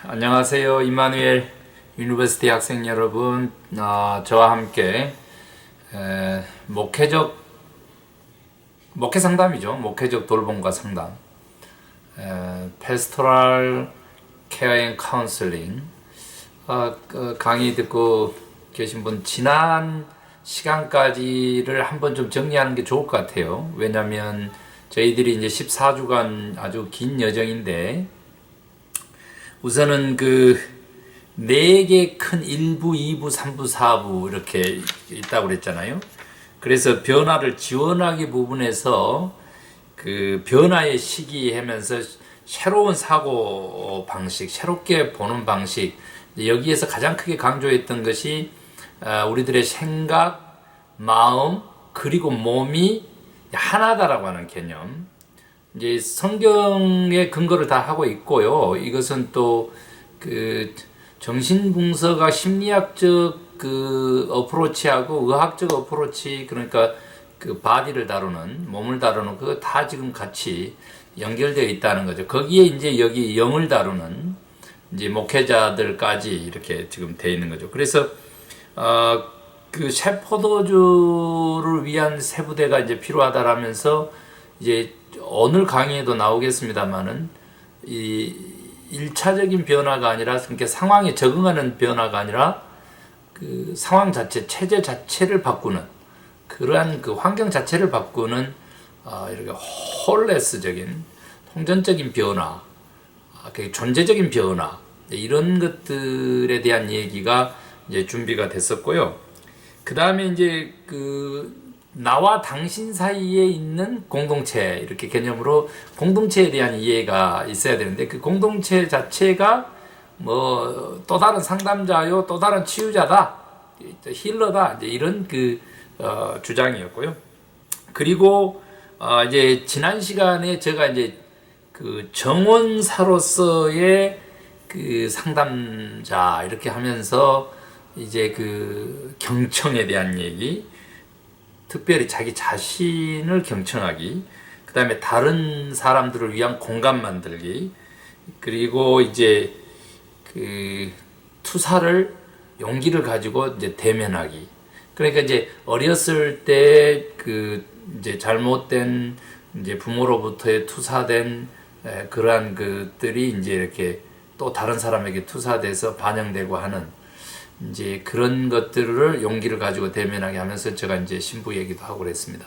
안녕하세요. 임마누엘 유니버시티 학생 여러분. 저와 함께 목회 상담이죠. 목회적 돌봄과 상담, 페스토럴 케어 앤 카운슬링 강의 듣고 계신 분 지난 시간까지를 한번 좀 정리하는 게 좋을 것 같아요. 왜냐하면 저희들이 이제 14주간 아주 긴 여정인데, 우선은 그 4개 큰 1부, 2부, 3부, 4부 이렇게 있다고 그랬잖아요. 그래서 변화를 지원하기 부분에서 그 변화의 시기 하면서 새로운 사고 방식, 새롭게 보는 방식, 여기에서 가장 크게 강조했던 것이 우리들의 생각, 마음, 그리고 몸이 하나다라고 하는 개념. 이제 성경의 근거를 다 하고 있고요. 이것은 또 그 정신분석과 심리학적 그 어프로치하고 의학적 어프로치, 그러니까 그 바디를 다루는, 몸을 다루는 그거 다 지금 같이 연결되어 있다는 거죠. 거기에 이제 여기 영을 다루는 이제 목회자들까지 이렇게 지금 되어 있는 거죠. 그래서 그 새 포도주를 위한 새 부대가 이제 필요하다라면서, 이제 오늘 강의에도 나오겠습니다만은 이 1차적인 변화가 아니라, 그러니까 상황에 적응하는 변화가 아니라 그 상황 자체, 체제 자체를 바꾸는, 그러한 그 환경 자체를 바꾸는 이렇게 홀레스적인 통전적인 변화, 존재적인 변화, 이런 것들에 대한 얘기가 이제 준비가 됐었고요. 그 다음에 이제 그 나와 당신 사이에 있는 공동체, 이렇게 개념으로 공동체에 대한 이해가 있어야 되는데, 그 공동체 자체가 뭐 또 다른 상담자요, 또 다른 치유자다, 힐러다, 이제 이런 그 주장이었고요. 그리고 이제 지난 시간에 제가 이제 그 정원사로서의 그 상담자 이렇게 하면서 이제 그 경청에 대한 얘기, 특별히 자기 자신을 경청하기, 그 다음에 다른 사람들을 위한 공간 만들기, 그리고 이제 그 투사를, 용기를 가지고 이제 대면하기. 그러니까 이제 어렸을 때 그 이제 잘못된 이제 부모로부터의 투사된 그러한 것들이 이제 이렇게 또 다른 사람에게 투사돼서 반영되고 하는, 이제 그런 것들을 용기를 가지고 대면하게 하면서 제가 이제 신부 얘기도 하고 그랬습니다.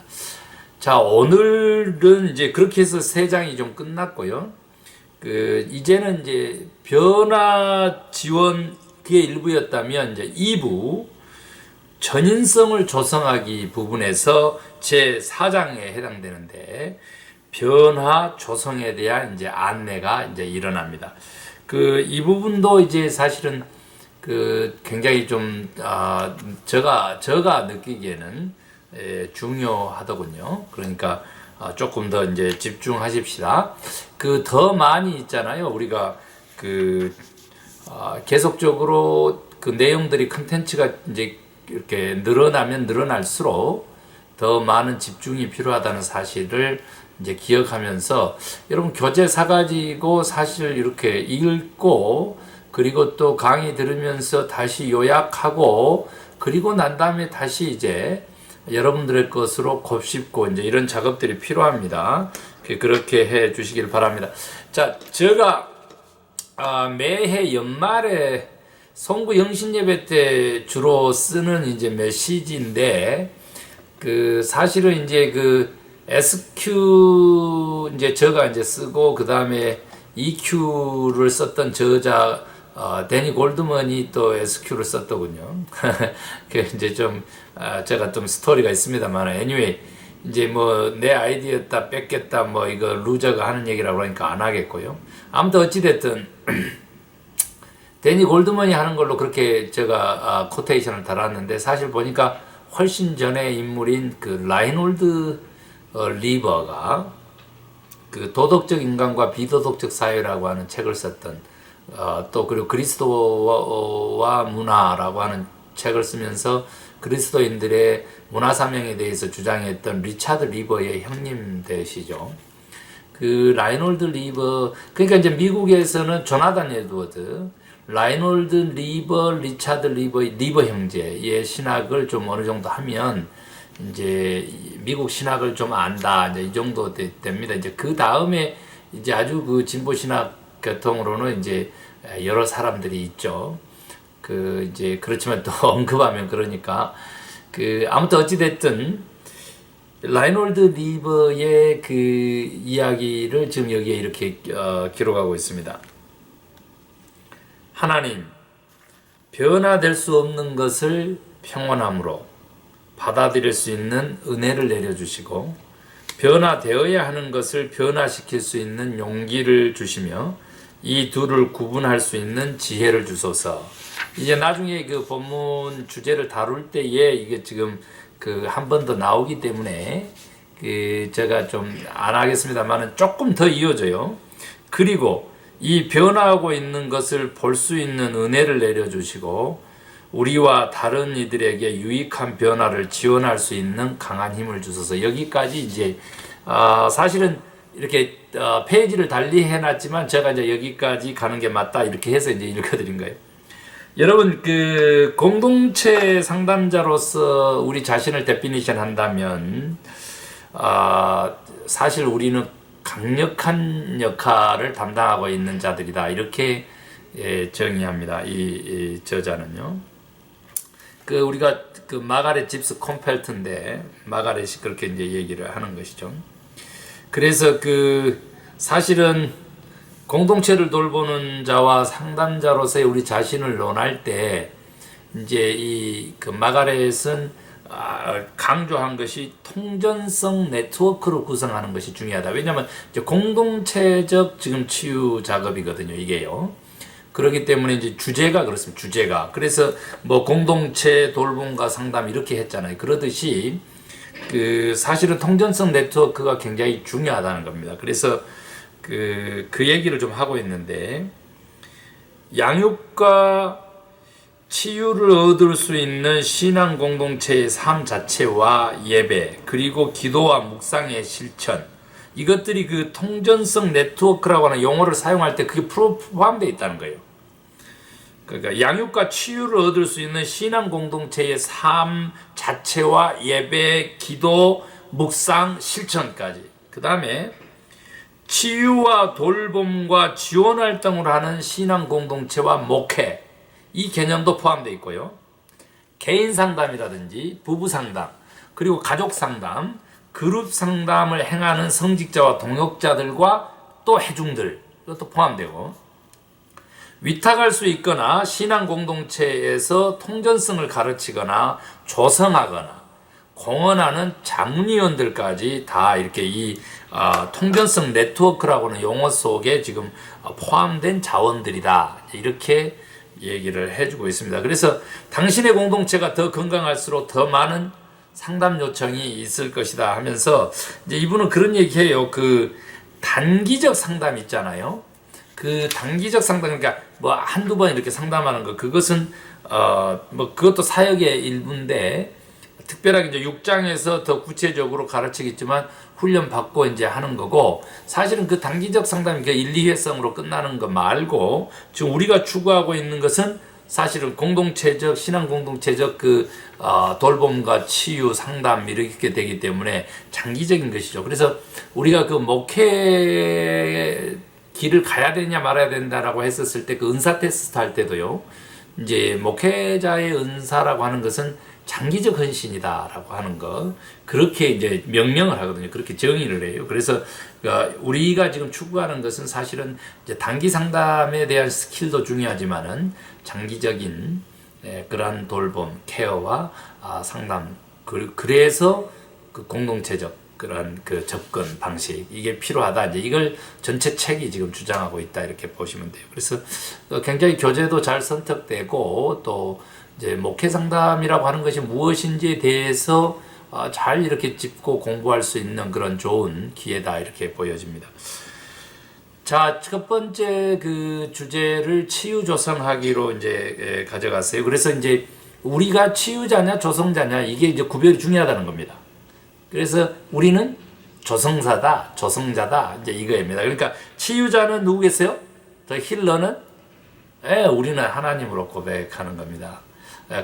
자, 오늘은 이제 그렇게 해서 3장이 좀 끝났고요. 이제는 이제 변화 지원, 그게 일부였다면, 이제 2부 전인성을 조성하기 부분에서 제 4장에 해당되는데, 변화 조성에 대한 이제 안내가 이제 일어납니다. 이 부분도 이제 사실은 굉장히 좀 제가 느끼기에는 중요하더군요. 그러니까 조금 더 이제 집중하십시다. 더 많이 있잖아요. 우리가 계속적으로 그 내용들이, 컨텐츠가 이제 이렇게 늘어나면 늘어날수록 더 많은 집중이 필요하다는 사실을 이제 기억하면서, 여러분 교재사 가지고 사실 이렇게 읽고, 그리고 또 강의 들으면서 다시 요약하고, 그리고 난 다음에 다시 이제 여러분들의 것으로 곱씹고, 이제 이런 작업들이 필요합니다. 그렇게 해 주시길 바랍니다. 자, 제가 매해 연말에 송구 영신예배 때 주로 쓰는 이제 메시지인데, 사실은 이제 SQ 이제 제가 이제 쓰고, 그 다음에 EQ를 썼던 저자 데니 골드먼이 또 SQ를 썼더군요. 이제 좀 제가 좀 스토리가 있습니다만, anyway, 이제 뭐 내 아이디어다 뺏겠다, 뭐 이거 루저가 하는 얘기라고 하니까 안 하겠고요. 아무튼 어찌됐든 데니 골드먼이 하는 걸로 그렇게 제가 코테이션을 달았는데, 사실 보니까 훨씬 전의 인물인 라이놀드 리버가 도덕적 인간과 비도덕적 사회라고 하는 책을 썼던, 또 그리고 그리스도와 문화라고 하는 책을 쓰면서 그리스도인들의 문화 사명에 대해서 주장했던 리차드 리버의 형님 되시죠. 그 라이놀드 리버, 그러니까 이제 미국에서는 조나단 에드워드, 라이놀드 리버, 리차드 리버 형제의 신학을 좀 어느 정도 하면 이제 미국 신학을 좀 안다, 이제 이 정도 됩니다. 이제 그 다음에 이제 아주 그 진보 신학 계통으로는 이제 여러 사람들이 있죠. 그 이제 그렇지만 또 언급하면 그러니까 그 아무튼 어찌 됐든 라이놀드 리버의 그 이야기를 지금 여기에 이렇게 기록하고 있습니다. 하나님, 변화될 수 없는 것을 평온함으로 받아들일 수 있는 은혜를 내려주시고 변화되어야 하는 것을 변화시킬 수 있는 용기를 주시며 이 둘을 구분할 수 있는 지혜를 주소서. 이제 나중에 그 본문 주제를 다룰 때에 이게 지금 그 한 번 더 나오기 때문에 그 제가 좀 안 하겠습니다만은 조금 더 이어져요. 그리고 이 변화하고 있는 것을 볼 수 있는 은혜를 내려주시고 우리와 다른 이들에게 유익한 변화를 지원할 수 있는 강한 힘을 주셔서 여기까지 이제 사실은 이렇게 페이지를 달리 해놨지만 제가 이제 여기까지 가는 게 맞다 이렇게 해서 이제 읽어드린 거예요. 여러분 그 공동체 상담자로서 우리 자신을 데피니션 한다면 사실 우리는 강력한 역할을 담당하고 있는 자들이다 이렇게 정의합니다. 이 저자는요. 그 우리가 그 마가렛 집스 콤펠트인데 마가렛이 그렇게 이제 얘기를 하는 것이죠. 그래서 그 사실은 공동체를 돌보는 자와 상담자로서의 우리 자신을 논할 때 이제 이 그 마가렛은 강조한 것이 통전성 네트워크로 구성하는 것이 중요하다. 왜냐하면 이제 공동체적 지금 치유 작업이거든요. 이게요. 그렇기 때문에 이제 주제가 그렇습니다. 주제가. 그래서 뭐 공동체 돌봄과 상담 이렇게 했잖아요. 그러듯이 그 사실은 통전성 네트워크가 굉장히 중요하다는 겁니다. 그래서 그 얘기를 좀 하고 있는데 양육과 치유를 얻을 수 있는 신앙 공동체의 삶 자체와 예배 그리고 기도와 묵상의 실천 이것들이 그 통전성 네트워크라고 하는 용어를 사용할 때 그게 포함되어 있다는 거예요. 그러니까 양육과 치유를 얻을 수 있는 신앙 공동체의 삶 자체와 예배, 기도, 묵상, 실천까지. 그 다음에 치유와 돌봄과 지원 활동을 하는 신앙 공동체와 목회 이 개념도 포함되어 있고요. 개인 상담이라든지 부부 상담 그리고 가족 상담, 그룹 상담을 행하는 성직자와 동역자들과 또 회중들 이것도 포함되고 위탁할 수 있거나 신앙 공동체에서 통전성을 가르치거나 조성하거나 공헌하는 자문위원들까지 다 이렇게 이 통전성 네트워크라고 하는 용어 속에 지금 포함된 자원들이다 이렇게 얘기를 해주고 있습니다. 그래서 당신의 공동체가 더 건강할수록 더 많은 상담 요청이 있을 것이다 하면서 이제 이분은 그런 얘기해요. 그 단기적 상담 있잖아요. 그 단기적 상담 그러니까 뭐 한두 번 이렇게 상담하는 거 그것은 뭐 그것도 사역의 일부인데 특별하게 이제 6장에서 더 구체적으로 가르치겠지만 훈련 받고 이제 하는 거고 사실은 그 단기적 상담이 그 1, 2회성으로 끝나는 거 말고 지금 우리가 추구하고 있는 것은 사실은 공동체적 신앙 공동체적 그 돌봄과 치유 상담 이렇게 되기 때문에 장기적인 것이죠. 그래서 우리가 그 목회 길을 가야 되냐 말아야 된다라고 했었을 때 그 은사 테스트 할 때도요. 이제 목회자의 은사라고 하는 것은 장기적 헌신이다라고 하는 거 그렇게 이제 명령을 하거든요. 그렇게 정의를 해요. 그래서 우리가 지금 추구하는 것은 사실은 이제 단기 상담에 대한 스킬도 중요하지만은 장기적인 그러한 돌봄, 케어와 상담 그래서 그 공동체적 그런 그 접근 방식 이게 필요하다 이제 이걸 전체 책이 지금 주장하고 있다 이렇게 보시면 돼요. 그래서 굉장히 교재도 잘 선택되고 또 이제 목회 상담이라고 하는 것이 무엇인지에 대해서 잘 이렇게 짚고 공부할 수 있는 그런 좋은 기회다 이렇게 보여집니다. 자, 첫 번째 그 주제를 치유 조성하기로 이제 가져갔어요. 그래서 이제 우리가 치유자냐 조성자냐 이게 이제 구별이 중요하다는 겁니다. 그래서 우리는 조성사다, 조성자다 이제 이거입니다. 그러니까 치유자는 누구겠어요? 더 힐러는 우리는 하나님으로 고백하는 겁니다.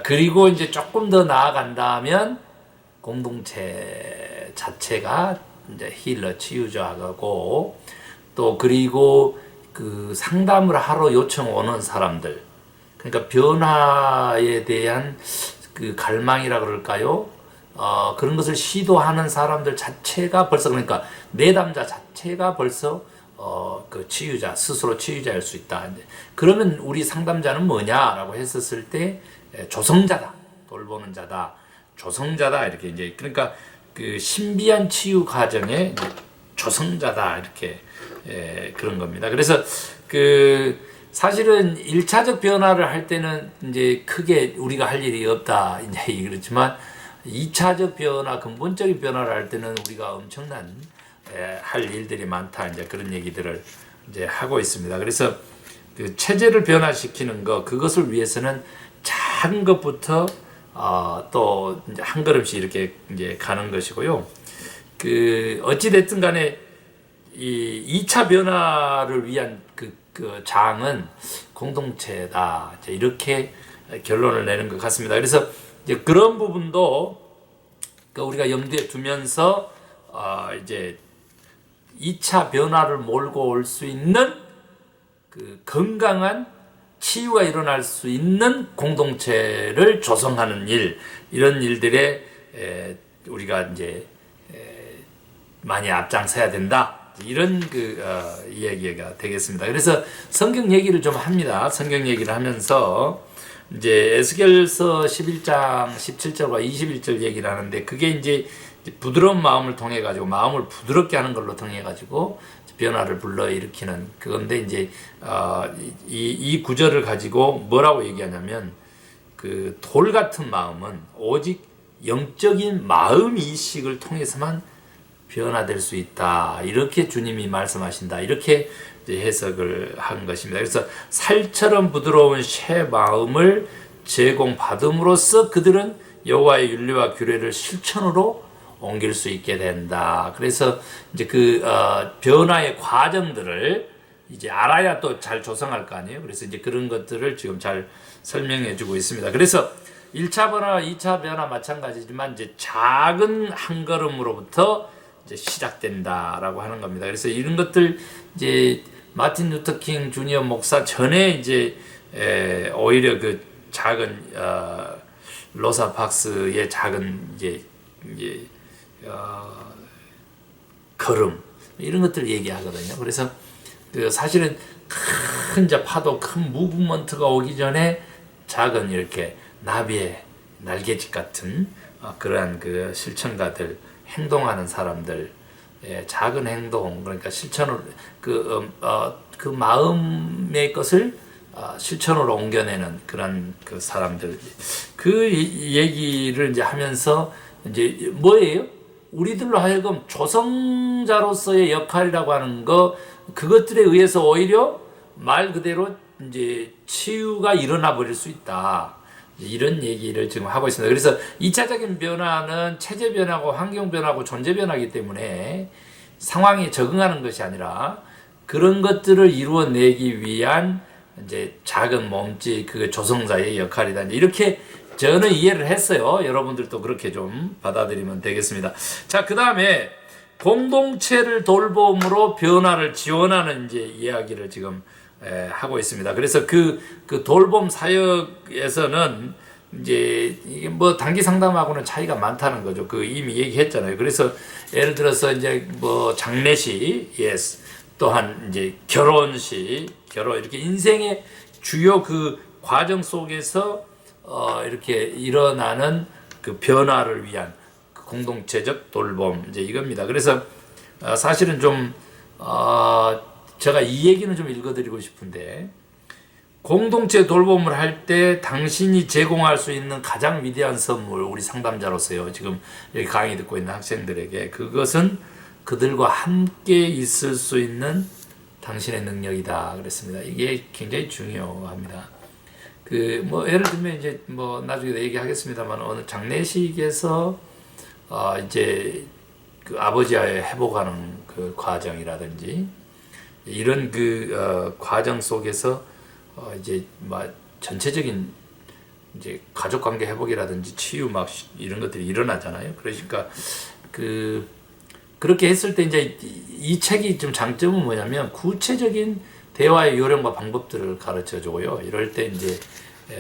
그리고 이제 조금 더 나아간다면 공동체 자체가 이제 힐러 치유자고 또 그리고 그 상담을 하러 요청 오는 사람들 그러니까 변화에 대한 그 갈망이라 그럴까요? 그런 것을 시도하는 사람들 자체가 벌써 그러니까 내담자 자체가 벌써 그 치유자 스스로 치유자일 수 있다. 그러면 우리 상담자는 뭐냐라고 했었을 때 조성자다, 돌보는 자다, 조성자다 이렇게 이제 그러니까 그 신비한 치유 과정의 조성자다 이렇게 그런 겁니다. 그래서 그 사실은 1차적 변화를 할 때는 이제 크게 우리가 할 일이 없다 이제 그렇지만 2차적 변화, 근본적인 변화를 할 때는 우리가 엄청난 할 일들이 많다 이제 그런 얘기들을 이제 하고 있습니다. 그래서 그 체제를 변화시키는 것 그것을 위해서는 작은 것부터 또 이제 한 걸음씩 이렇게 이제 가는 것이고요. 그 어찌 됐든 간에 이 2차 변화를 위한 그 장은 공동체다. 이렇게 결론을 내는 것 같습니다. 그래서 이제 그런 부분도 우리가 염두에 두면서 이제 2차 변화를 몰고 올 수 있는 그 건강한 치유가 일어날 수 있는 공동체를 조성하는 일, 이런 일들에 우리가 이제 많이 앞장서야 된다. 이런 이야기가 되겠습니다. 그래서 성경 얘기를 좀 합니다. 성경 얘기를 하면서 이제 에스겔서 11장 17절과 21절 얘기를 하는데 그게 이제 부드러운 마음을 통해 가지고 마음을 부드럽게 하는 걸로 통해 가지고 변화를 불러일으키는 그건데 이제 이 구절을 가지고 뭐라고 얘기하냐면 그 돌 같은 마음은 오직 영적인 마음 이식을 통해서만 변화될 수 있다. 이렇게 주님이 말씀하신다. 이렇게 해석을 한 것입니다. 그래서 살처럼 부드러운 새 마음을 제공받음으로써 그들은 여호와의 윤리와 규례를 실천으로 옮길 수 있게 된다. 그래서 이제 그 변화의 과정들을 이제 알아야 또 잘 조성할 거 아니에요. 그래서 이제 그런 것들을 지금 잘 설명해 주고 있습니다. 그래서 1차 변화, 2차 변화 마찬가지지만 이제 작은 한 걸음으로부터 이제 시작된다라고 하는 겁니다. 그래서 이런 것들 이제 마틴 루터 킹 주니어 목사 전에 이제 오히려 그 작은 로사 박스의 작은 이제 걸음 이런 것들 얘기하거든요. 그래서 그 사실은 큰 이제 파도 큰 무브먼트가 오기 전에 작은 이렇게 나비의 날개짓 같은 그러한 그 실천가들 행동하는 사람들 작은 행동 그러니까 실천을 그 마음의 것을 실천으로 옮겨내는 그런 그 사람들 그 얘기를 이제 하면서 이제 뭐예요? 우리들로 하여금 조성자로서의 역할이라고 하는 거 그것들에 의해서 오히려 말 그대로 이제 치유가 일어나 버릴 수 있다. 이런 얘기를 지금 하고 있습니다. 그래서 2차적인 변화는 체제 변화고 환경 변화고 존재 변화이기 때문에 상황에 적응하는 것이 아니라 그런 것들을 이루어내기 위한 이제 작은 몸짓 그 조성자의 역할이다. 이렇게 저는 이해를 했어요. 여러분들도 그렇게 좀 받아들이면 되겠습니다. 자, 그 다음에 공동체를 돌봄으로 변화를 지원하는 이제 이야기를 지금 하고 있습니다. 그래서 그 돌봄 사역에서는 이제 이게 뭐 단기 상담하고는 차이가 많다는 거죠. 그 이미 얘기했잖아요. 그래서 예를 들어서 이제 뭐 장례식, 또한 이제 결혼식, 결혼 이렇게 인생의 주요 그 과정 속에서 이렇게 일어나는 그 변화를 위한 그 공동체적 돌봄 이제 이겁니다. 그래서 사실은 좀 제가 이 얘기는 좀 읽어드리고 싶은데 공동체 돌봄을 할 때 당신이 제공할 수 있는 가장 위대한 선물 우리 상담자로서요. 지금 여기 강의 듣고 있는 학생들에게 그것은 그들과 함께 있을 수 있는 당신의 능력이다 그랬습니다. 이게 굉장히 중요합니다. 그 뭐 예를 들면 이제 뭐 나중에 얘기하겠습니다만 어느 장례식에서 이제 그 아버지와의 회복하는 그 과정이라든지 이런 과정 속에서 이제 막 전체적인 이제 가족 관계 회복이라든지 치유 막 이런 것들이 일어나잖아요. 그러니까 그렇게 했을 때 이제 이 책이 좀 장점은 뭐냐면 구체적인 대화의 요령과 방법들을 가르쳐 주고요. 이럴 때 이제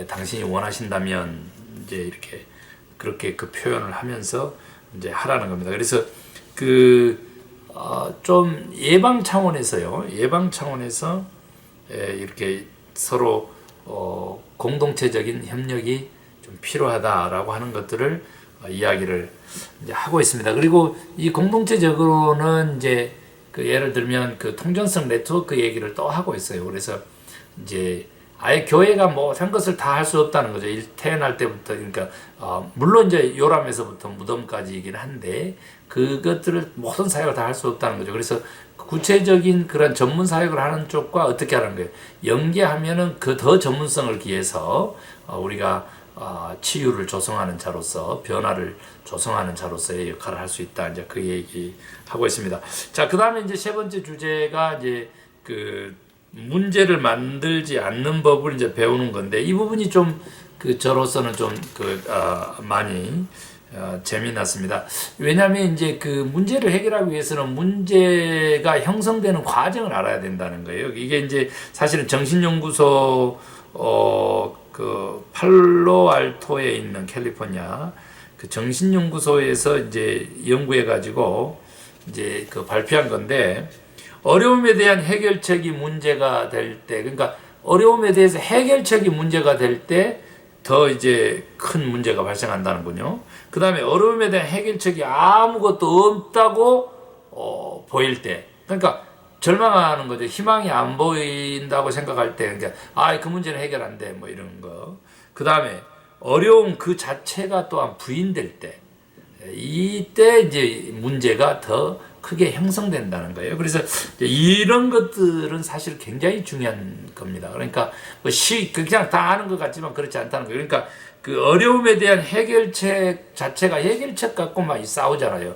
당신이 원하신다면 이제 이렇게 그렇게 그 표현을 하면서 이제 하라는 겁니다. 그래서 좀 예방 차원에서요. 예방 차원에서 이렇게 서로 공동체적인 협력이 좀 필요하다라고 하는 것들을 이야기를 이제 하고 있습니다. 그리고 이 공동체적으로는 이제 예를 들면 통전성 네트워크 얘기를 또 하고 있어요. 그래서 이제 아예 교회가 뭐 산 것을 다 할 수 없다는 거죠. 태어날 때부터. 그러니까 물론 이제 요람에서부터 무덤까지이긴 한데 그것들을 모든 사역을 다 할 수 없다는 거죠. 그래서 구체적인 그런 전문 사역을 하는 쪽과 어떻게 하는 거예요? 연계하면은 더 전문성을 기해서 우리가 치유를 조성하는 자로서 변화를 조성하는 자로서의 역할을 할 수 있다. 이제 그 얘기 하고 있습니다. 자, 그 다음에 이제 세 번째 주제가 이제 문제를 만들지 않는 법을 이제 배우는 건데 이 부분이 좀 저로서는 좀 많이 재미났습니다. 왜냐하면 이제 문제를 해결하기 위해서는 문제가 형성되는 과정을 알아야 된다는 거예요. 이게 이제 사실은 정신연구소 팔로알토에 있는 캘리포니아 정신연구소에서 이제 연구해 가지고 이제 발표한 건데 어려움에 대한 해결책이 문제가 될 때, 그러니까 어려움에 대해서 해결책이 문제가 될 때 더 이제 큰 문제가 발생한다는군요. 그 다음에 어려움에 대한 해결책이 아무것도 없다고 보일 때, 그러니까 절망하는 거죠. 희망이 안 보인다고 생각할 때, 그러니까 그 문제는 해결 안 돼, 뭐 이런 거. 그 다음에 어려움 그 자체가 또한 부인될 때, 이때 이제 문제가 더 크게 형성된다는 거예요. 그래서 이런 것들은 사실 굉장히 중요한 겁니다. 그러니까 그냥 다 아는 것 같지만 그렇지 않다는 거예요. 그러니까 어려움에 대한 해결책 자체가 해결책 갖고 많이 싸우잖아요.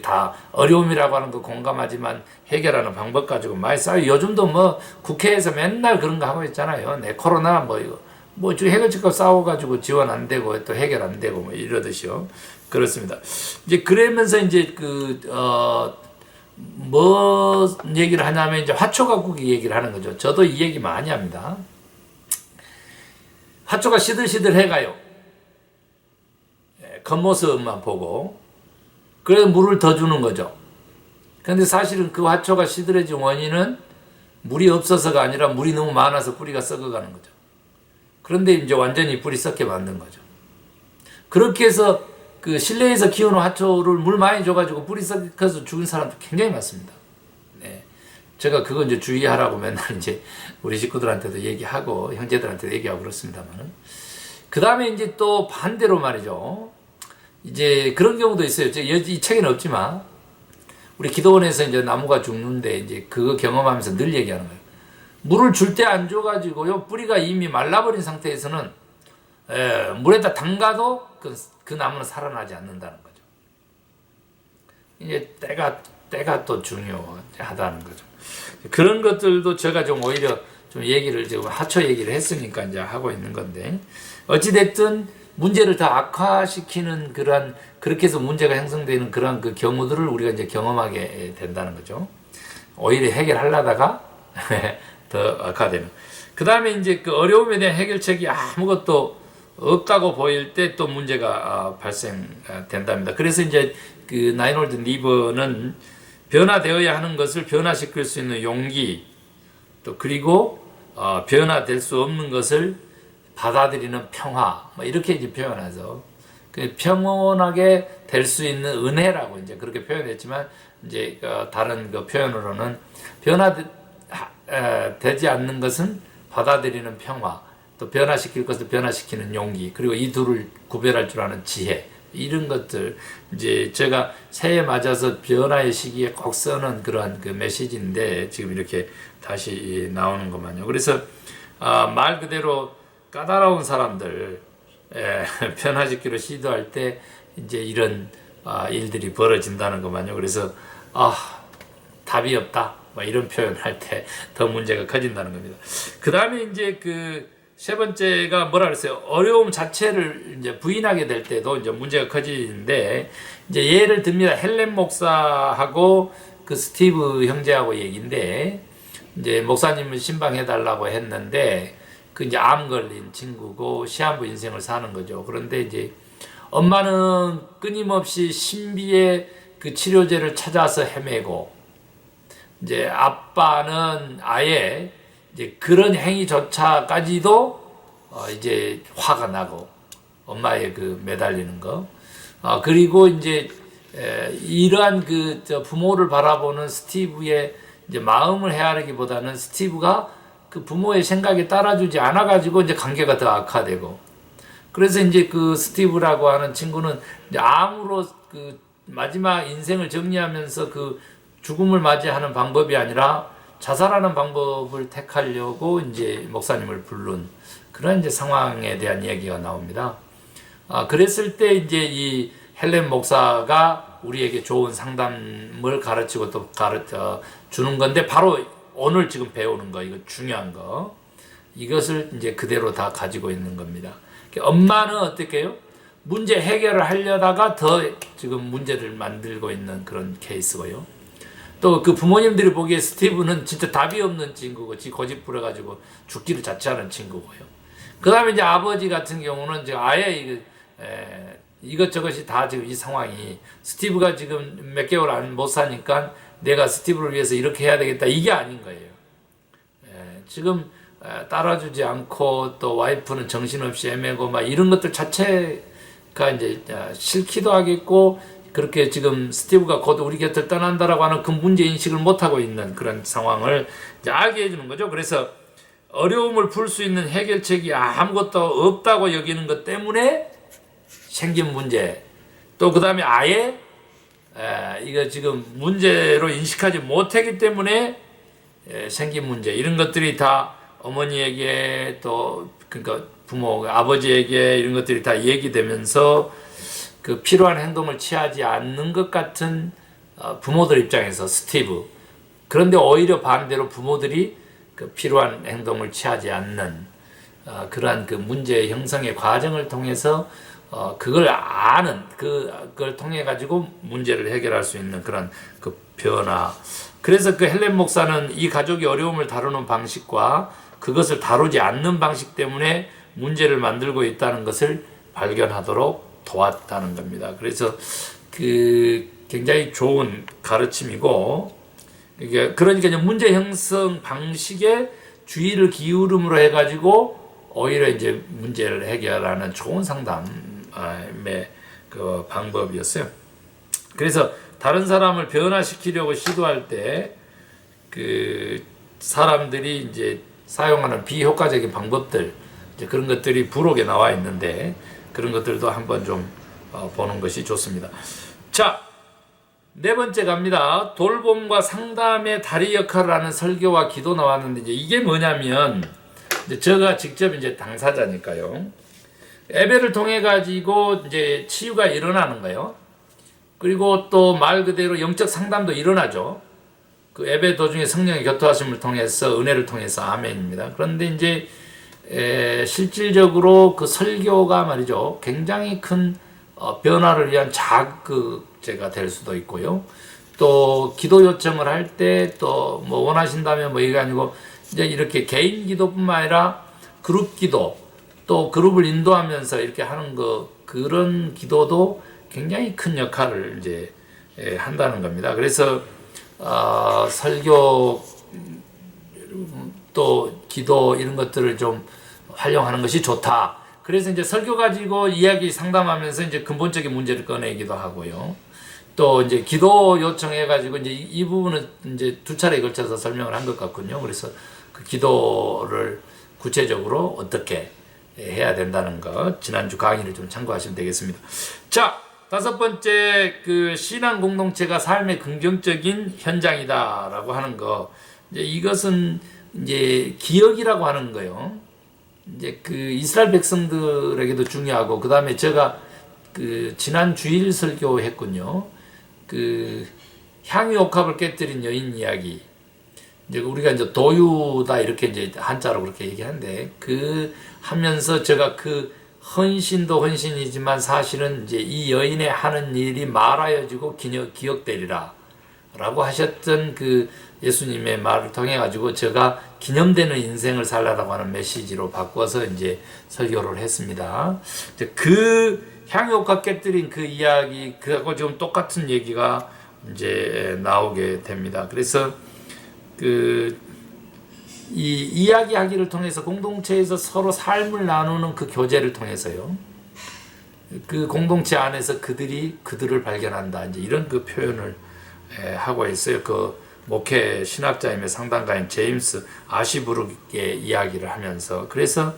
다 어려움이라고 하는 거 공감하지만 해결하는 방법 가지고 많이 싸워요. 요즘도 뭐 국회에서 맨날 그런 거 하고 있잖아요. 코로나 뭐 해결책과 싸워가지고 지원 안 되고 또 해결 안 되고 뭐 이러듯이요. 그렇습니다. 이제 그러면서 이제 뭐 얘기를 하냐면 이제 화초가꾸기 얘기를 하는 거죠. 저도 이 얘기 많이 합니다. 화초가 시들시들 해가요. 겉모습만 보고. 그래서 물을 더 주는 거죠. 근데 사실은 그 화초가 시들해진 원인은 물이 없어서가 아니라 물이 너무 많아서 뿌리가 썩어가는 거죠. 그런데 이제 완전히 뿌리 썩게 만든 거죠. 그렇게 해서 실내에서 키우는 화초를 물 많이 줘가지고 뿌리 썩어서 죽은 사람도 굉장히 많습니다. 네. 제가 그거 이제 주의하라고 맨날 이제 우리 식구들한테도 얘기하고 형제들한테도 얘기하고 그렇습니다만은. 그 다음에 이제 또 반대로 말이죠. 이제 그런 경우도 있어요. 이 책에는 없지만 우리 기도원에서 이제 나무가 죽는데 이제 그거 경험하면서 늘 얘기하는 거예요. 물을 줄 때 안 줘가지고요. 뿌리가 이미 말라버린 상태에서는 물에다 담가도 그 나무는 살아나지 않는다는 거죠. 이제 때가 또 중요하다는 거죠. 그런 것들도 제가 좀 오히려 좀 얘기를 지금 하초 얘기를 했으니까 이제 하고 있는 건데 어찌됐든 문제를 더 악화시키는 그렇게 해서 문제가 형성되는 그런 경우들을 우리가 이제 경험하게 된다는 거죠. 오히려 해결하려다가 더 악화되는. 그 다음에 이제 어려움에 대한 해결책이 아무것도 없다고 보일 때 또 문제가 발생된답니다. 그래서 이제 나인홀드 니버는 변화되어야 하는 것을 변화시킬 수 있는 용기, 또 그리고 변화될 수 없는 것을 받아들이는 평화, 뭐 이렇게 이제 표현해서 평온하게 될 수 있는 은혜라고 이제 그렇게 표현했지만 이제 다른 표현으로는 변화되지 않는 것은 받아들이는 평화, 또 변화시킬 것을 변화시키는 용기, 그리고 이 둘을 구별할 줄 아는 지혜, 이런 것들 이제 제가 새해 맞아서 변화의 시기에 꼭 쓰는 그런 메시지인데 지금 이렇게 다시 나오는 것만요. 그래서 말 그대로 까다로운 사람들 변화시키려 시도할 때 이제 이런 일들이 벌어진다는 것만요. 그래서 답이 없다, 뭐 이런 표현할 때 더 문제가 커진다는 겁니다. 그 다음에 이제 그 세 번째가 뭐라 그랬어요? 어려움 자체를 이제 부인하게 될 때도 이제 문제가 커지는데, 이제 예를 듭니다. 헬렌 목사하고 그 스티브 형제하고 얘기인데, 이제 목사님을 신방해달라고 했는데, 그 이제 암 걸린 친구고 시한부 인생을 사는 거죠. 그런데 이제 엄마는 끊임없이 신비의 그 치료제를 찾아서 헤매고, 이제 아빠는 아예 이제 그런 행위조차까지도 이제 화가 나고, 엄마의 그 매달리는 거. 그리고 이제 이러한 그 부모를 바라보는 스티브의 이제 마음을 헤아리기보다는 스티브가 그 부모의 생각에 따라주지 않아가지고 이제 관계가 더 악화되고, 그래서 이제 그 스티브라고 하는 친구는 이제 암으로 그 마지막 인생을 정리하면서 그 죽음을 맞이하는 방법이 아니라 자살하는 방법을 택하려고 이제 목사님을 부른 그런 이제 상황에 대한 얘기가 나옵니다. 그랬을 때 이제 이 헬렌 목사가 우리에게 좋은 상담을 가르치고 또 가르쳐 주는 건데, 바로 오늘 지금 배우는 거, 이거 중요한 거, 이것을 이제 그대로 다 가지고 있는 겁니다. 엄마는 어떻게 해요? 문제 해결을 하려다가 더 지금 문제를 만들고 있는 그런 케이스고요. 또 그 부모님들이 보기에 스티브는 진짜 답이 없는 친구고, 지 고집 부려가지고 죽기를 자처하는 친구고요. 그 다음에 이제 아버지 같은 경우는 이제 아예 이것저것이 다 지금 이 상황이, 스티브가 지금 몇 개월 못 사니까 내가 스티브를 위해서 이렇게 해야 되겠다, 이게 아닌 거예요. 지금 따라주지 않고, 또 와이프는 정신없이 애매고 막 이런 것들 자체가 이제 싫기도 하겠고, 그렇게 지금 스티브가 곧 우리 곁을 떠난다라고 하는 그 문제 인식을 못하고 있는 그런 상황을 이제 알게 해주는 거죠. 그래서 어려움을 풀 수 있는 해결책이 아무것도 없다고 여기는 것 때문에 생긴 문제, 또 그 다음에 아예 이거 지금 문제로 인식하지 못하기 때문에 생긴 문제, 이런 것들이 다 어머니에게, 또 그러니까 부모 아버지에게 이런 것들이 다 얘기되면서 그 필요한 행동을 취하지 않는 것 같은 부모들 입장에서 스티브, 그런데 오히려 반대로 부모들이 그 필요한 행동을 취하지 않는 그러한 그 문제 형성의 과정을 통해서 그걸 아는, 그걸 통해 가지고 문제를 해결할 수 있는 그런 그 변화. 그래서 그 헬렌 목사는 이 가족이 어려움을 다루는 방식과 그것을 다루지 않는 방식 때문에 문제를 만들고 있다는 것을 발견하도록 도왔다는 겁니다. 그래서 그 굉장히 좋은 가르침이고, 그러니까 문제 형성 방식에 주의를 기울임으로 해가지고 오히려 이제 문제를 해결하는 좋은 상담의 그 방법이었어요. 그래서 다른 사람을 변화시키려고 시도할 때 그 사람들이 이제 사용하는 비효과적인 방법들, 이제 그런 것들이 부록에 나와 있는데, 그런 것들도 한번 좀 보는 것이 좋습니다. 자, 네 번째 갑니다. 돌봄과 상담의 다리 역할을 하는 설교와 기도 나왔는데, 이제 이게 뭐냐면, 이제 제가 직접 이제 당사자니까요. 예배를 통해 가지고 이제 치유가 일어나는 거예요. 그리고 또 말 그대로 영적 상담도 일어나죠. 그 예배 도중에 성령의 교통하심을 통해서, 은혜를 통해서, 아멘입니다. 그런데 이제 실질적으로 그 설교가 말이죠, 굉장히 큰 변화를 위한 자극제가 될 수도 있고요. 또 기도 요청을 할 때 또 뭐 원하신다면 뭐 이게 아니고, 이제 이렇게 개인 기도뿐만 아니라 그룹 기도, 또 그룹을 인도하면서 이렇게 하는 그런 기도도 굉장히 큰 역할을 이제 한다는 겁니다. 그래서 설교 또 기도 이런 것들을 좀 활용하는 것이 좋다. 그래서 이제 설교 가지고 이야기 상담하면서 이제 근본적인 문제를 꺼내기도 하고요. 또 이제 기도 요청해 가지고 이제 이 부분은 이제 두 차례에 걸쳐서 설명을 한 것 같군요. 그래서 그 기도를 구체적으로 어떻게 해야 된다는 것, 지난주 강의를 좀 참고하시면 되겠습니다. 자, 다섯 번째, 그 신앙 공동체가 삶의 긍정적인 현장이다라고 하는 거. 이제 이것은 이제 기억이라고 하는 거예요. 이제 그 이스라엘 백성들에게도 중요하고, 그 다음에 제가 그 지난 주일 설교했군요. 그 향유옥합을 깨뜨린 여인 이야기. 이제 우리가 이제 도유다 이렇게 이제 한자로 그렇게 얘기하는데 그 하면서 제가 그 헌신도 헌신이지만 사실은 이제 이 여인의 하는 일이 말하여지고 기억되리라 라고 하셨던 그 예수님의 말을 통해 가지고 제가 기념되는 인생을 살라라고 하는 메시지로 바꿔서 이제 설교를 했습니다. 그 향유옥합 깨뜨린 그 이야기 그하고 지금 똑같은 얘기가 이제 나오게 됩니다. 그래서 그 이 이야기하기를 통해서 공동체에서 서로 삶을 나누는 그 교제를 통해서요. 그 공동체 안에서 그들을 발견한다. 이제 이런 그 표현을 하고 있어요. 그 목회 신학자임의 상담가인 제임스 아시브룩의 이야기를 하면서 그래서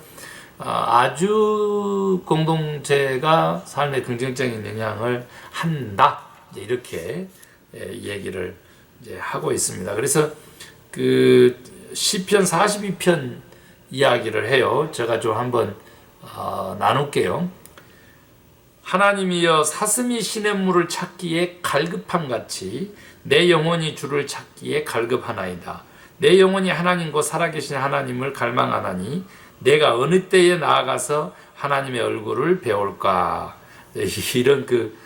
아주 공동체가 삶에 긍정적인 영향을 한다. 이제 이렇게 얘기를 이제 하고 있습니다. 그래서 그 시편 42편 이야기를 해요. 제가 좀 한번 나눌게요. 하나님이여 사슴이 시냇물을 찾기에 갈급함같이 내 영혼이 주를 찾기에 갈급하나이다. 내 영혼이 하나님 곧 살아계신 하나님을 갈망하나니 내가 어느 때에 나아가서 하나님의 얼굴을 배울까. 이런 그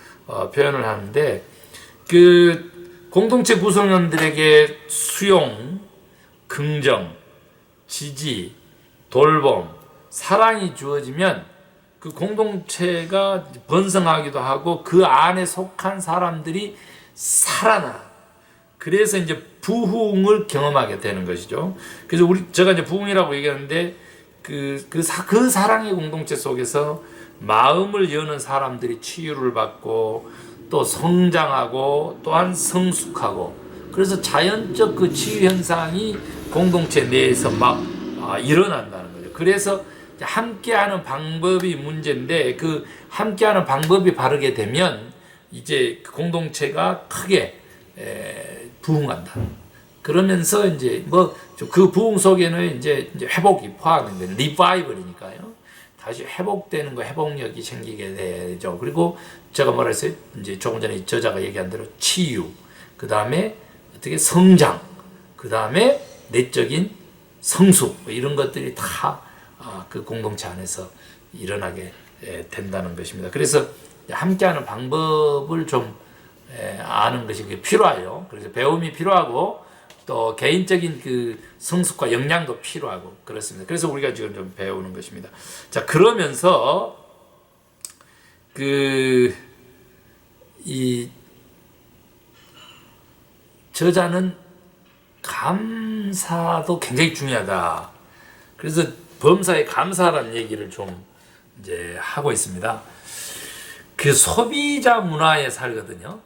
표현을 하는데 그 공동체 구성원들에게 수용, 긍정, 지지, 돌봄, 사랑이 주어지면 그 공동체가 번성하기도 하고 그 안에 속한 사람들이 살아나. 그래서 이제 부흥을 경험하게 되는 것이죠. 그래서 제가 이제 부흥이라고 얘기하는데 그 사랑의 공동체 속에서 마음을 여는 사람들이 치유를 받고 또 성장하고 또한 성숙하고 그래서 자연적 그 치유 현상이 공동체 내에서 막 일어난다는 거죠. 그래서 함께하는 방법이 문제인데 그 함께하는 방법이 바르게 되면 이제 공동체가 크게 부흥한다. 그러면서 이제 뭐 그 부흥 속에는 이제 회복이 포함된 리바이벌이니까요. 다시 회복되는 거 회복력이 생기게 되죠. 그리고 제가 뭐라 했어요? 이제 조금 전에 저자가 얘기한 대로 치유, 그 다음에 어떻게 성장, 그 다음에 내적인 성숙 뭐 이런 것들이 다 그 공동체 안에서 일어나게 된다는 것입니다. 그래서 함께하는 방법을 좀 아는 것이 필요해요. 그래서 배움이 필요하고 또 개인적인 그 성숙과 역량도 필요하고 그렇습니다. 그래서 우리가 지금 좀 배우는 것입니다. 자, 그러면서 이 저자는 감사도 굉장히 중요하다. 그래서 범사에 감사라는 얘기를 좀 이제 하고 있습니다. 그 소비자 문화에 살거든요.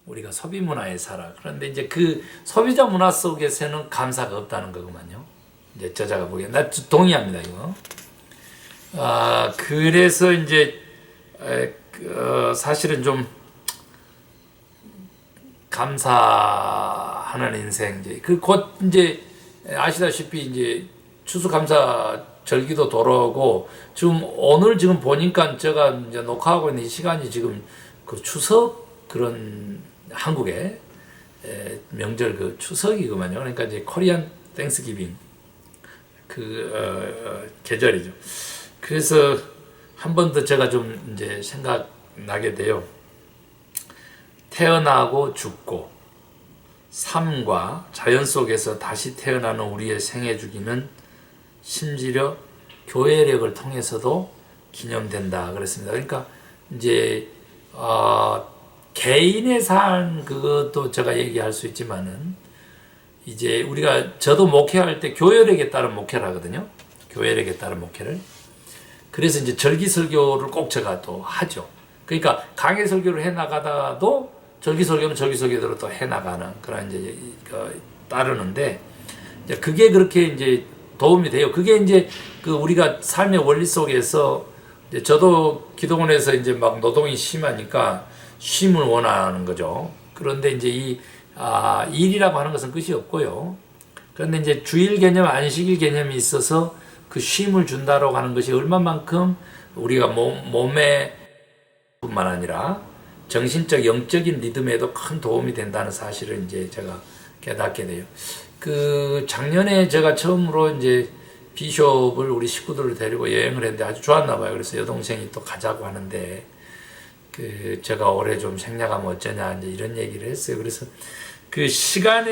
우리가 소비 문화에 살아. 그런데 이제 그 소비자 문화 속에서는 감사가 없다는 거구만요. 이제 저자가 보기에 나 동의합니다 이거. 그래서 이제 사실은 좀 감사하는 인생 이제 곧 이제 아시다시피 이제 추수감사절기도 돌아오고 지금 오늘 지금 보니까 제가 이제 녹화하고 있는 이 시간이 지금 그 추석 그런 한국의 명절 그 추석이구만요. 그러니까 이제 코리안 땡스기빙 계절이죠. 그래서 한 번 더 제가 좀 이제 생각나게 돼요. 태어나고 죽고 삶과 자연 속에서 다시 태어나는 우리의 생애 주기는 심지어 교회력을 통해서도 기념된다 그랬습니다. 그러니까 이제 개인의 삶 그것도 제가 얘기할 수 있지만은 이제 저도 목회할 때 교회력에 따른 목회를 하거든요. 교회력에 따른 목회를. 그래서 이제 절기설교를 꼭 제가 또 하죠. 그러니까 강해 설교를 해 나가다가도 절기설교는 절기설교대로 또 해 나가는 그런 이제 따르는데 이제 그게 그렇게 이제 도움이 돼요. 그게 이제 그 우리가 삶의 원리 속에서 이제 저도 기도원에서 이제 막 노동이 심하니까 쉼을 원하는 거죠. 그런데 이제 일이라고 하는 것은 끝이 없고요. 그런데 이제 주일 개념, 안식일 개념이 있어서 그 쉼을 준다라고 하는 것이 얼마만큼 우리가 몸에 뿐만 아니라 정신적, 영적인 리듬에도 큰 도움이 된다는 사실을 이제 제가 깨닫게 돼요. 그 작년에 제가 처음으로 이제 비숍을 우리 식구들을 데리고 여행을 했는데 아주 좋았나 봐요. 그래서 여동생이 또 가자고 하는데 그 제가 올해 좀 생략하면 어쩌냐 이제 이런 얘기를 했어요. 그래서 그 시간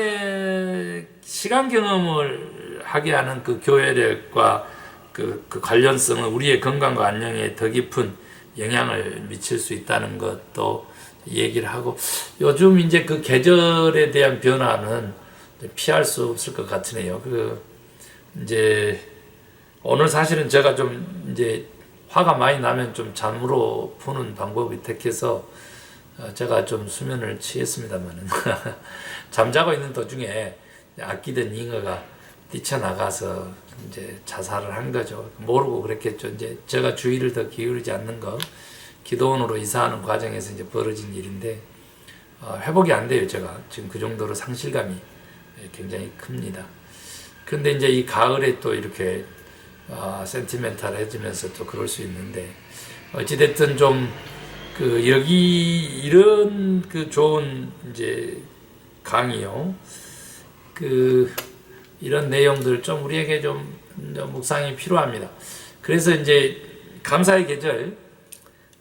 경험을 하게 하는 그 교회력과 그 관련성은 우리의 건강과 안녕에 더 깊은 영향을 미칠 수 있다는 것도 얘기를 하고, 요즘 이제 그 계절에 대한 변화는 피할 수 없을 것 같으네요. 이제 오늘 사실은 제가 좀 이제 화가 많이 나면 좀 잠으로 푸는 방법이 택해서 제가 좀 수면을 취했습니다만은 잠자고 있는 도중에 아끼던 잉어가 뛰쳐나가서 이제 자살을 한 거죠. 모르고 그랬겠죠. 이제 제가 주의를 더 기울이지 않는 거, 기도원으로 이사하는 과정에서 이제 벌어진 일인데 회복이 안 돼요. 제가 지금 그 정도로 상실감이 굉장히 큽니다. 그런데 이제 이 가을에 또 이렇게 센티멘탈해지면서 또 그럴 수 있는데, 어찌됐든 좀 여기 이런 좋은 이제 강의요. 이런 내용들 좀 우리에게 좀 묵상이 필요합니다. 그래서 이제 감사의 계절,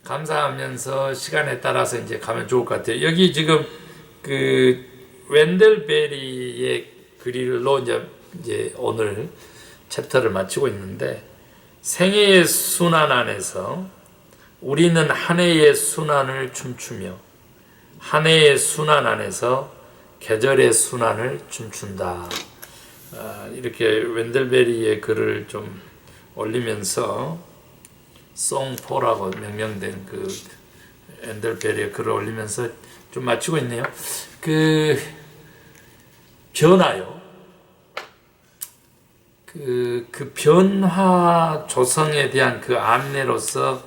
감사하면서 시간에 따라서 이제 가면 좋을 것 같아요. 여기 지금 웬델 베리의 글로 이제 오늘 챕터를 마치고 있는데, 생애의 순환 안에서 우리는 한 해의 순환을 춤추며 한 해의 순환 안에서 계절의 순환을 춤춘다. 이렇게 웬델베리의 글을 좀 올리면서 송포라고 명명된 웬델베리의 글을 올리면서 좀 마치고 있네요. 변화요. 변화 조성에 대한 안내로서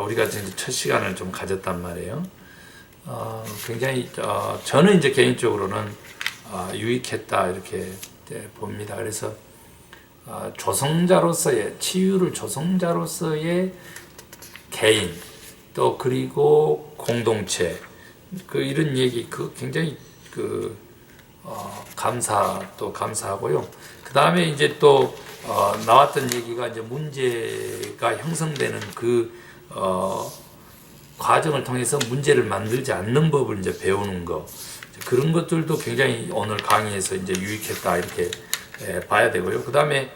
우리가 지금 첫 시간을 좀 가졌단 말이에요. 굉장히 저는 이제 개인적으로는 유익했다 이렇게 봅니다. 그래서 조성자로서의 치유를 조성자로서의 개인 또 그리고 공동체 이런 얘기 굉장히 감사하고요. 그 다음에 이제 또 나왔던 얘기가 이제 문제가 형성되는 과정을 통해서 문제를 만들지 않는 법을 이제 배우는 거, 그런 것들도 굉장히 오늘 강의에서 이제 유익했다 이렇게 봐야 되고요. 그 다음에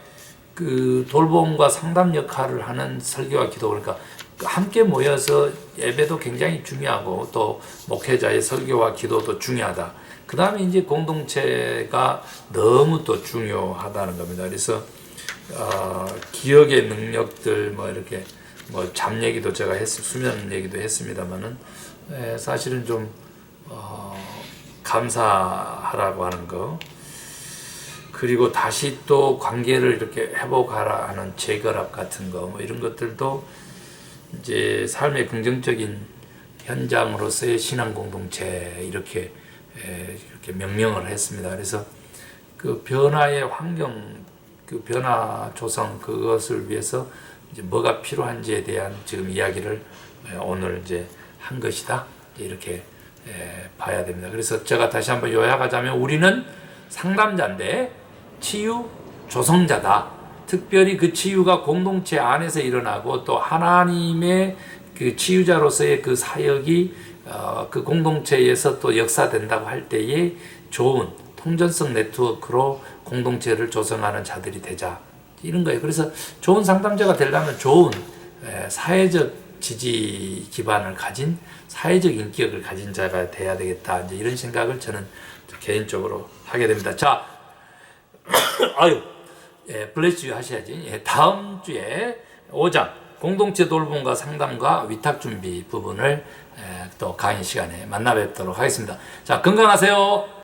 돌봄과 상담 역할을 하는 설교와 기도, 그러니까 함께 모여서 예배도 굉장히 중요하고 또 목회자의 설교와 기도도 중요하다. 그 다음에 이제 공동체가 너무 또 중요하다는 겁니다. 그래서 기억의 능력들 이렇게 잠 얘기도 제가 수면 얘기도 했습니다만은 사실은 좀 감사하라고 하는 거, 그리고 다시 또 관계를 이렇게 회복하라 하는 재결합 같은 거 이런 것들도 이제 삶의 긍정적인 현장으로서의 신앙 공동체 이렇게 명명을 했습니다. 그래서 변화의 환경, 변화 조성 그것을 위해서 이제 뭐가 필요한지에 대한 지금 이야기를 오늘 이제 한 것이다 이렇게 봐야 됩니다. 그래서 제가 다시 한번 요약하자면 우리는 상담자인데 치유 조성자다. 특별히 그 치유가 공동체 안에서 일어나고 또 하나님의 치유자로서의 사역이 그 공동체에서 또 역사된다고 할 때에 좋은 통전성 네트워크로 공동체를 조성하는 자들이 되자 이런 거예요. 그래서 좋은 상담자가 되려면 좋은 사회적 지지 기반을 가진 사회적 인격을 가진 자가 돼야 되겠다. 이제 이런 생각을 저는 개인적으로 하게 됩니다. 자, 블레스 유 하셔야지. 다음 주에 5장 공동체 돌봄과 상담과 위탁 준비 부분을 또 강의 시간에 만나 뵙도록 하겠습니다. 자, 건강하세요.